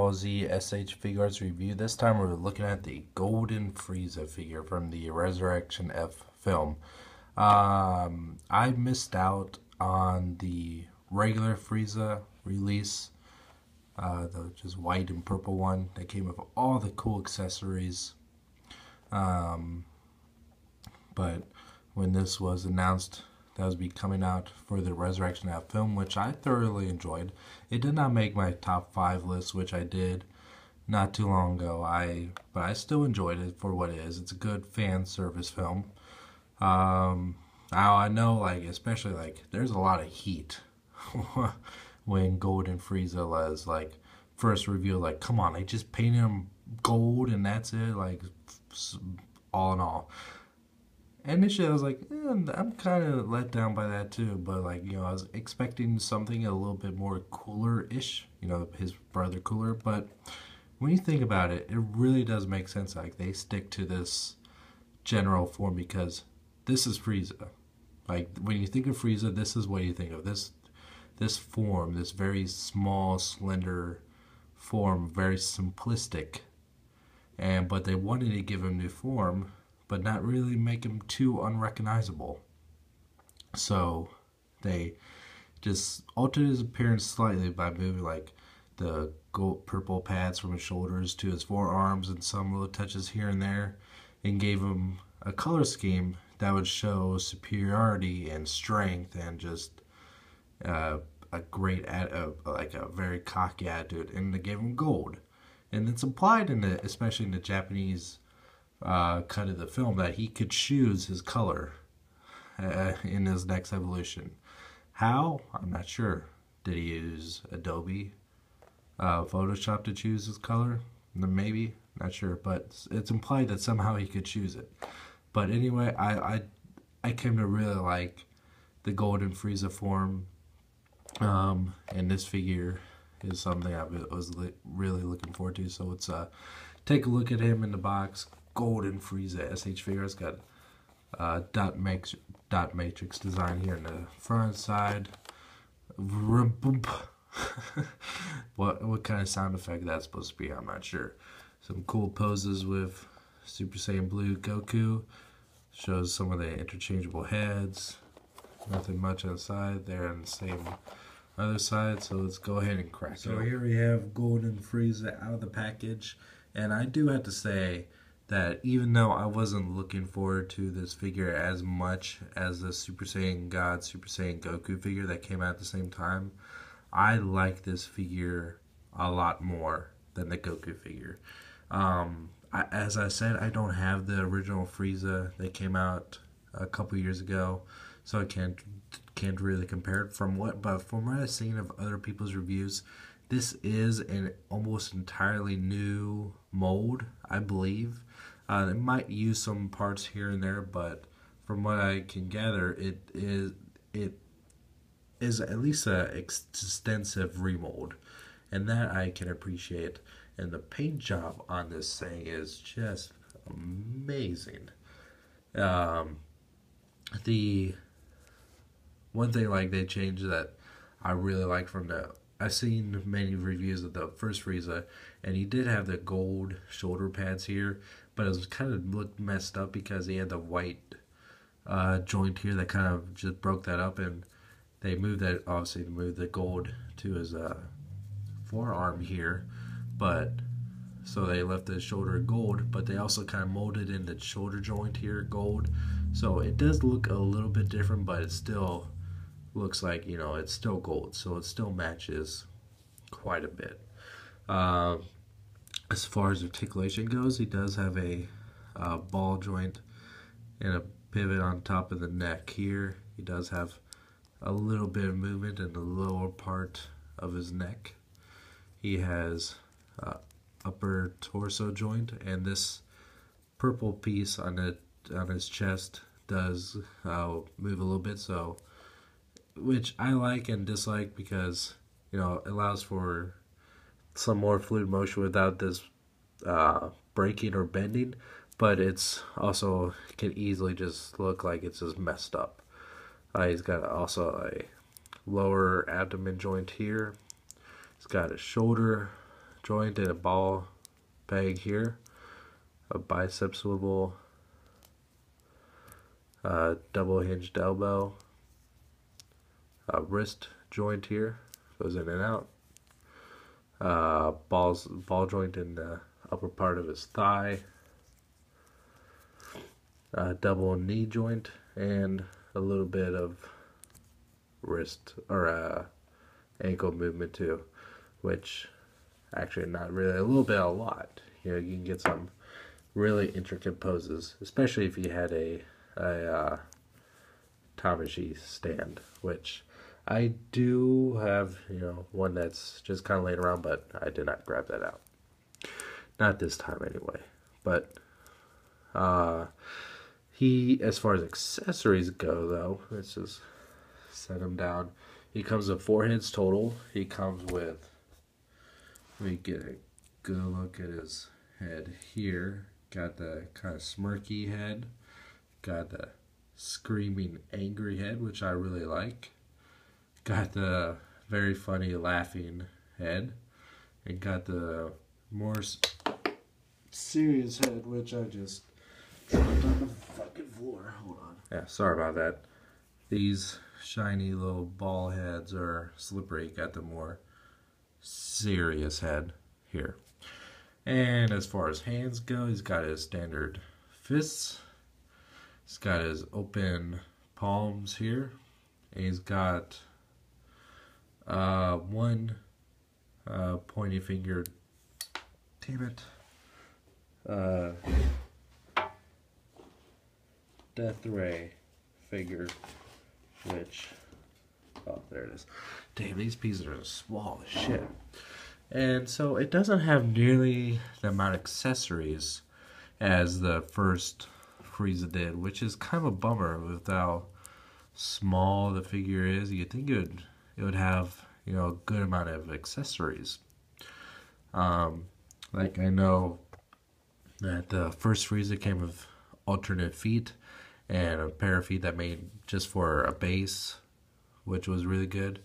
Ball Z SH Figuarts review. This time we're looking at the Golden Frieza figure from the Resurrection F film. I missed out on the regular Frieza release, the just white and purple one that came with all the cool accessories. But when this was announced, that was be coming out for the Resurrection F film, which I thoroughly enjoyed. It did not make my top 5 list, which I did not too long ago. But I still enjoyed it for what it is. It's a good fan service film. Now I know, like, especially like there's a lot of heat when Golden Frieza was like first revealed. Like, come on, they just painted him gold and that's it. Like, all in all. Initially, I was like, I'm kind of let down by that too. But like, I was expecting something a little bit more cooler-ish. His brother cooler. But when you think about it, it really does make sense. Like, they stick to this general form because this is Frieza. Like, when you think of Frieza, this is what you think of. This form, this very small, slender form, very simplistic. But they wanted to give him new form, but not really make him too unrecognizable. So they just altered his appearance slightly by moving like the gold purple pads from his shoulders to his forearms and some little touches here and there, and gave him a color scheme that would show superiority and strength and just a great, like a very cocky attitude. And they gave him gold, and it's implied in especially in the Japanese cut of the film, that he could choose his color in his next evolution. How? I'm not sure. Did he use Adobe Photoshop to choose his color? Maybe. Not sure. But it's implied that somehow he could choose it. But anyway, I came to really like the Golden Frieza form. And this figure is something I was really looking forward to. So let's take a look at him in the box. Golden Frieza SH Figuarts got dot matrix design here in the front side. What kind of sound effect that's supposed to be, I'm not sure. Some cool poses with Super Saiyan Blue Goku. Shows some of the interchangeable heads. Nothing much on the side. They're on the same other side. So let's go ahead and crack it. So here we have Golden Frieza out of the package. And I do have to say that even though I wasn't looking forward to this figure as much as the Super Saiyan God, Super Saiyan Goku figure that came out at the same time, I like this figure a lot more than the Goku figure. As I said, I don't have the original Frieza that came out a couple years ago, so I can't really compare it. But from what I've seen of other people's reviews, this is an almost entirely new mold, I believe. It might use some parts here and there, but from what I can gather, it is at least an extensive remold, and that I can appreciate. And the paint job on this thing is just amazing. The one thing like they changed that I really like from I've seen many reviews of the first Frieza, and he did have the gold shoulder pads here, but it was kind of looked messed up because he had the white joint here that kind of just broke that up, and they moved that, obviously, to move the gold to his forearm here, but so they left the shoulder gold, but they also kind of molded in the shoulder joint here gold, so it does look a little bit different, but it still looks like, it's still gold, so it still matches quite a bit. As far as articulation goes, he does have a ball joint and a pivot on top of the neck here. He does have a little bit of movement in the lower part of his neck. He has upper torso joint, and this purple piece on his chest does move a little bit, so which I like and dislike because it allows for some more fluid motion without this breaking or bending, but it's also can easily just look like it's just messed up. He's got also a lower abdomen joint here. He's got a shoulder joint and a ball peg here, a bicep swivel, double hinged elbow, a wrist joint here, goes in and out, ball joint in the upper part of his thigh, double knee joint, and a little bit of wrist or ankle movement too, which actually not really, a little bit, a lot. You know, you can get some really intricate poses, especially if you had a Tamashi stand, which I do have, you know, one that's just kind of laying around, but I did not grab that out. Not this time anyway. But he, as far as accessories go though, let's just set him down. He comes with 4 heads total. He comes with, let me get a good look at his head here. Got the kind of smirky head. Got the screaming angry head, which I really like. Got the very funny laughing head. And got the more serious head, which I just dropped on the fucking floor. Hold on. Yeah, sorry about that. These shiny little ball heads are slippery. Got the more serious head here. And as far as hands go, he's got his standard fists. He's got his open palms here. And he's got one pointy finger. Damn it. Death Ray figure, which, oh, there it is. Damn, these pieces are small as shit. And so it doesn't have nearly the amount of accessories as the first FRIEZA did, which is kind of a bummer with how small the figure is. You'd think it would have, you know, a good amount of accessories. Like I know that the first FRIEZA came with alternate feet and a pair of feet that made just for a base, which was really good.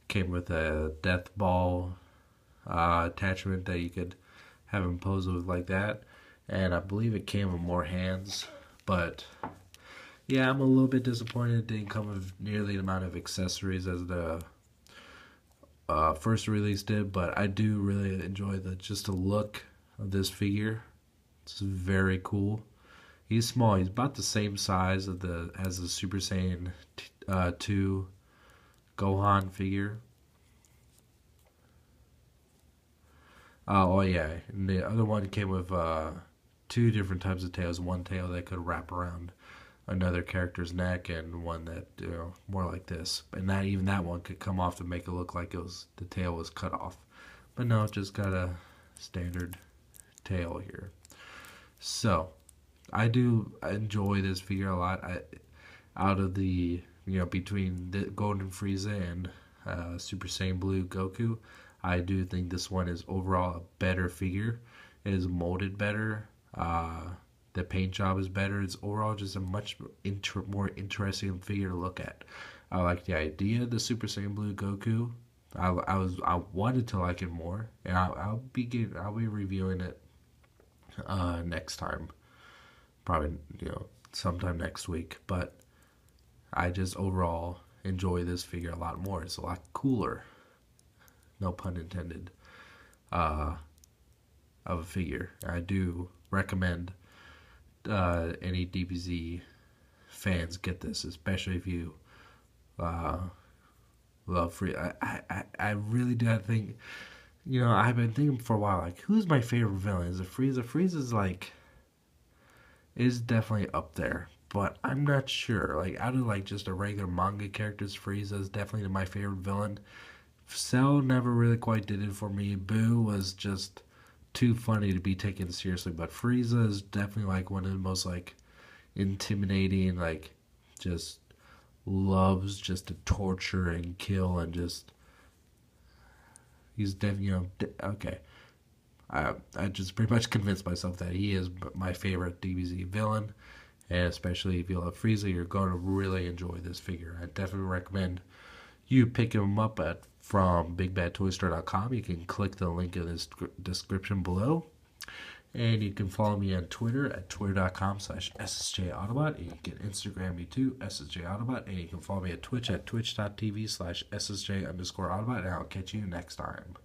Came with a death ball attachment that you could have him pose with like that, and I believe it came with more hands. But yeah, I'm a little bit disappointed it didn't come with nearly the amount of accessories as the first release did. But I do really enjoy just the look of this figure. It's very cool. He's small. He's about the same size as the Super Saiyan 2 Gohan figure. Oh yeah, and the other one came with 2 different types of tails. One tail that could wrap around another character's neck, and one that, you know, more like this. And even that one could come off to make it look like the tail was cut off. But no, it just got a standard tail here. So I do enjoy this figure a lot. Out of the, you know, between the Golden Frieza and Super Saiyan Blue Goku, I do think this one is overall a better figure. It is molded better. The paint job is better. It's overall just a much more interesting figure to look at. I like the idea of the Super Saiyan Blue Goku. I wanted to like it more, and I'll be reviewing it next time. Probably, you know, sometime next week. But I just overall enjoy this figure a lot more. It's a lot cooler, no pun intended, of a figure. I do recommend any DBZ fans get this, especially if you love FRIEZA. I really do. I think, you know, I've been thinking for a while, like, who's my favorite villain? Is it FRIEZA? FRIEZA's like, is definitely up there, but I'm not sure. Like, out of like just a regular manga characters, Frieza is definitely my favorite villain. Cell never really quite did it for me. Boo was just too funny to be taken seriously, but Frieza is definitely like one of the most like intimidating, like just loves just to torture and kill, and just he's definitely, you know, okay. I just pretty much convinced myself that he is my favorite DBZ villain, and especially if you love Frieza, you're going to really enjoy this figure. I definitely recommend you pick him up at from bigbadtoystore.com. You can click the link in this description below. And you can follow me on Twitter at twitter.com/SSJAutobot. And you can Instagram me too, SSJAutobot. And you can follow me at Twitch at twitch.tv/SSJ_Autobot. And I'll catch you next time.